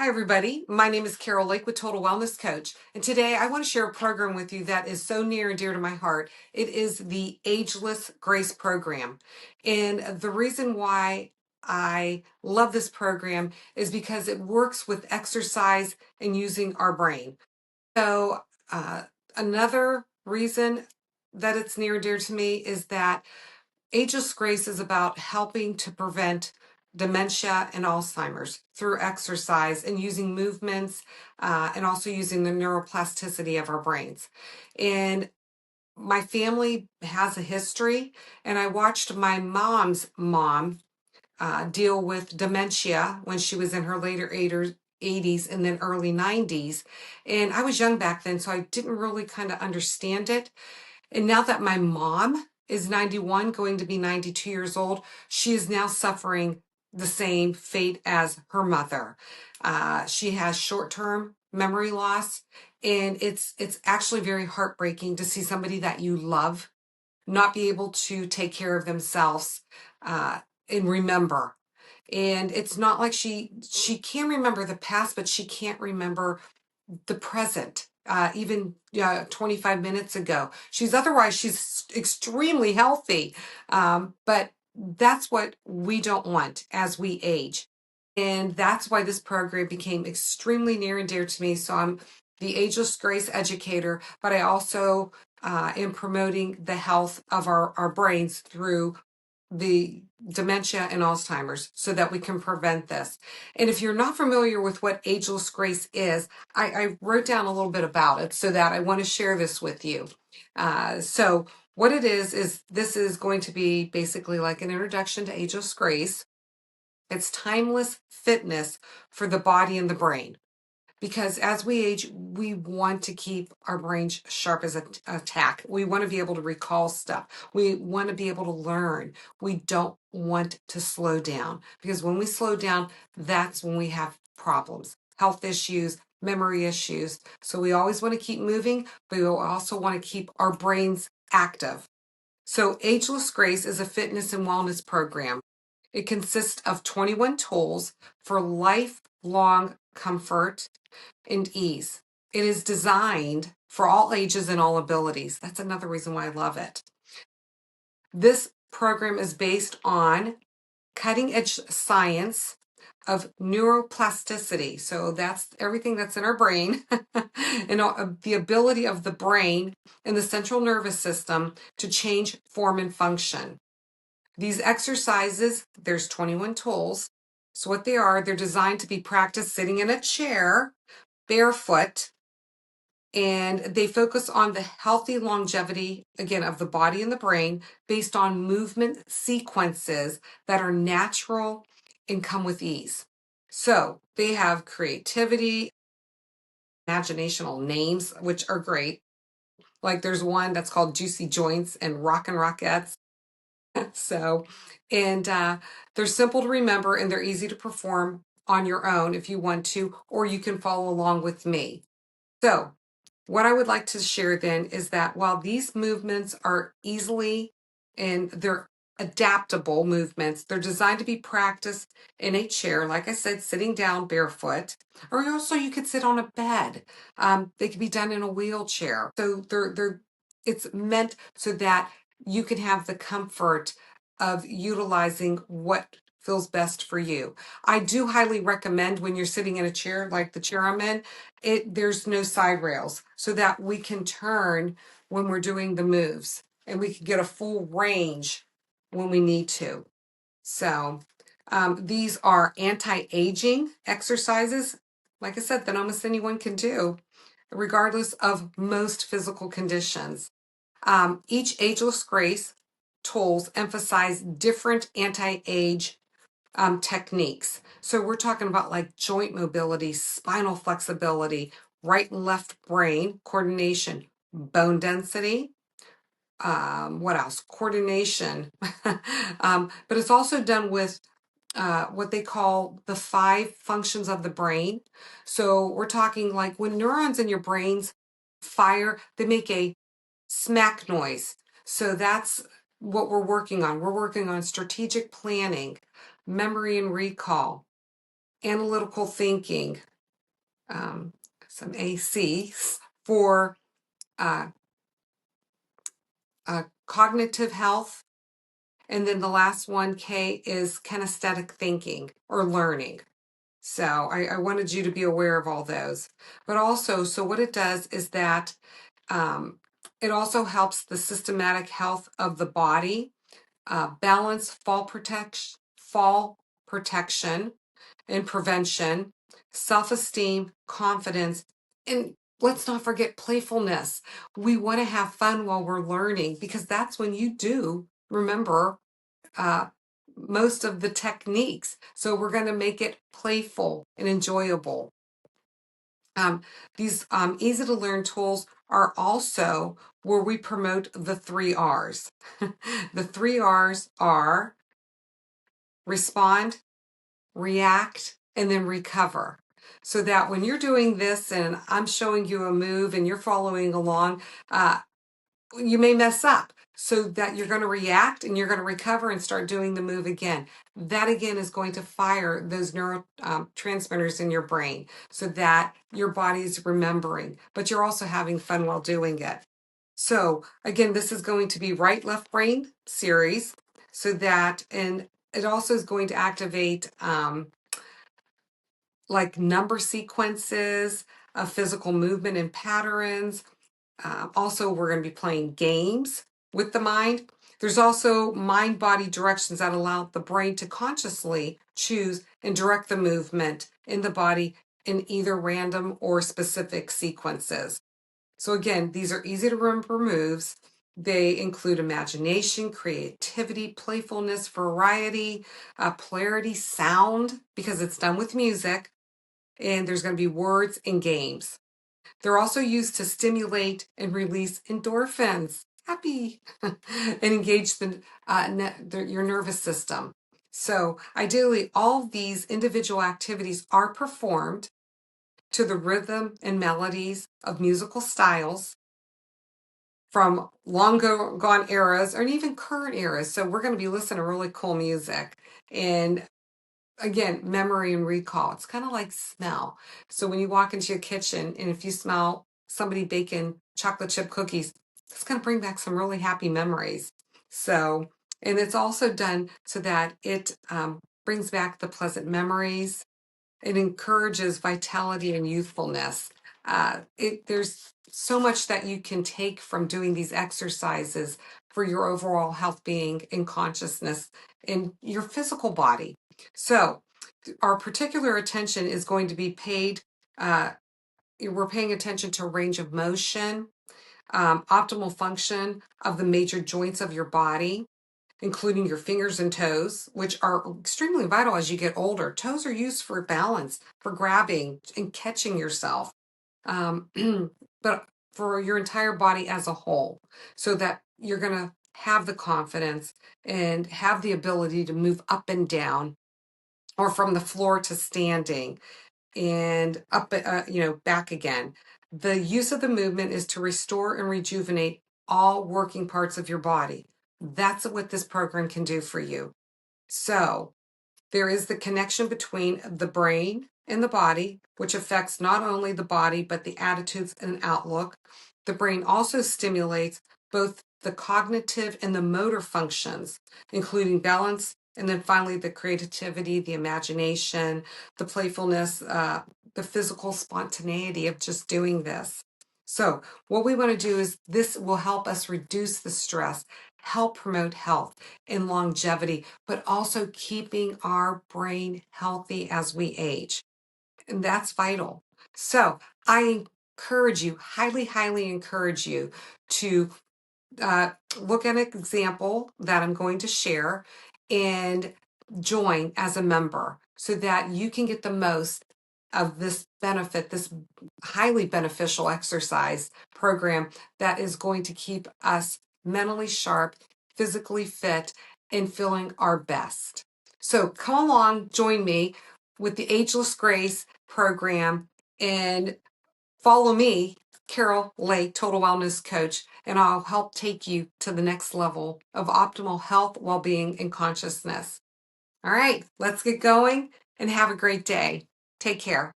Hi, everybody. My name is Carol Lake with Total Wellness Coach. And today I want to share a program with you that is so near and dear to my heart. It is the Ageless Grace Program. And the reason why I love this program is because it works with exercise and using our brain. So, another reason that it's near and dear to me is that Ageless Grace is about helping to prevent dementia and Alzheimer's through exercise and using movements and also using the neuroplasticity of our brains. And my family has a history, and I watched my mom's mom deal with dementia when she was in her later 80s and then early 90s. And I was young back then, so I didn't really kind of understand it. And now that my mom is 91, going to be 92 years old, she is now suffering the same fate as her mother. She has short-term memory loss, and it's actually very heartbreaking to see somebody that you love not be able to take care of themselves and remember. And it's not like she can remember the past, but she can't remember the present, even 25 minutes ago. She's extremely healthy, but that's what we don't want as we age. And that's why this program became extremely near and dear to me. So I'm the Ageless Grace educator, but I also am promoting the health of our brains through the dementia and Alzheimer's so that we can prevent this. And if you're not familiar with what Ageless Grace is, I wrote down a little bit about it so that I want to share this with you. So what it is this is going to be basically like an introduction to Ageless Grace. It's timeless fitness for the body and the brain. Because as we age, we want to keep our brains sharp as a tack. We want to be able to recall stuff. We want to be able to learn. We don't want to slow down, because when we slow down, that's when we have problems, health issues, memory issues. So we always want to keep moving, but we also want to keep our brains active. So Ageless Grace is a fitness and wellness program. It consists of 21 tools for lifelong comfort and ease. It is designed for all ages and all abilities. That's another reason why I love it. This program is based on cutting edge science of neuroplasticity. So that's everything that's in our brain and the ability of the brain and the central nervous system to change form and function. These exercises, there's 21 tools. So what they are, they're designed to be practiced sitting in a chair, barefoot, and they focus on the healthy longevity, again, of the body and the brain based on movement sequences that are natural and come with ease. So they have creativity, imaginational names, which are great. Like there's one that's called Juicy Joints and Rockin' Rockettes. So, and they're simple to remember and they're easy to perform on your own if you want to, or you can follow along with me. So, what I would like to share then is that while these movements are easily and they're adaptable movements, they're designed to be practiced in a chair, like I said, sitting down barefoot, or also you could sit on a bed. They can be done in a wheelchair. So it's meant so that you can have the comfort of utilizing what feels best for you. I do highly recommend when you're sitting in a chair like the chair I'm in, there's no side rails so that we can turn when we're doing the moves and we can get a full range when we need to. So these are anti-aging exercises, like I said, that almost anyone can do, regardless of most physical conditions. Each Ageless Grace tools emphasize different anti-age techniques. So we're talking about like joint mobility, spinal flexibility, right and left brain coordination, bone density. What else? Coordination. But it's also done with what they call the 5 functions of the brain. So we're talking like when neurons in your brains fire, they make a smack noise. So that's what we're working on. We're working on strategic planning, memory and recall, analytical thinking, um, some ACs for uh, cognitive health. And then the last one, K, is kinesthetic thinking or learning. So I wanted you to be aware of all those. But also, so what it does is that it also helps the systematic health of the body, balance fall protection and prevention, self-esteem, confidence, and let's not forget playfulness. We want to have fun while we're learning because that's when you do remember uh, most of the techniques. So we're going to make it playful and enjoyable. Um, these easy to learn tools are also where we promote the 3 R's. The 3 R's are respond, react, and then recover. So that when you're doing this and I'm showing you a move and you're following along, you may mess up. So that you're going to react and you're going to recover and start doing the move again. That again is going to fire those neurotransmitters in your brain so that your body's remembering, but you're also having fun while doing it. So again, this is going to be right left brain series so that, and it also is going to activate like number sequences of physical movement and patterns. Also, we're going to be playing games with the mind. There's also mind-body directions that allow the brain to consciously choose and direct the movement in the body in either random or specific sequences. So again, these are easy to remember moves. They include imagination, creativity, playfulness, variety, polarity, sound, because it's done with music, and there's going to be words and games. They're also used to stimulate and release endorphins, happy, and engage your nervous system. So ideally, all of these individual activities are performed to the rhythm and melodies of musical styles from long gone eras or even current eras. So we're going to be listening to really cool music. And again, memory and recall. It's kind of like smell. So when you walk into your kitchen and if you smell somebody baking chocolate chip cookies, it's going to bring back some really happy memories. So, and it's also done so that it brings back the pleasant memories. It encourages vitality and youthfulness. There's so much that you can take from doing these exercises for your overall health, being, and consciousness in your physical body. So, our particular attention is going to be paid. We're paying attention to range of motion, optimal function of the major joints of your body, including your fingers and toes, which are extremely vital as you get older. Toes are used for balance, for grabbing and catching yourself, but for your entire body as a whole, so that you're going to have the confidence and have the ability to move up and down or from the floor to standing and up, back again. The use of the movement is to restore and rejuvenate all working parts of your body. That's what this program can do for you. So there is the connection between the brain and the body, which affects not only the body, but the attitudes and outlook. The brain also stimulates both the cognitive and the motor functions, including balance, and then finally the creativity, the imagination, the playfulness, the physical spontaneity of just doing this. So what we want to do is this will help us reduce the stress, help promote health and longevity, but also keeping our brain healthy as we age. And that's vital. So I encourage you, highly, highly encourage you to look at an example that I'm going to share and join as a member so that you can get the most of this benefit, this highly beneficial exercise program that is going to keep us mentally sharp, physically fit, and feeling our best. So come along, join me with the Ageless Grace program and follow me, Carol Lake, Total Wellness Coach, and I'll help take you to the next level of optimal health, well-being, and consciousness. All right, let's get going and have a great day. Take care.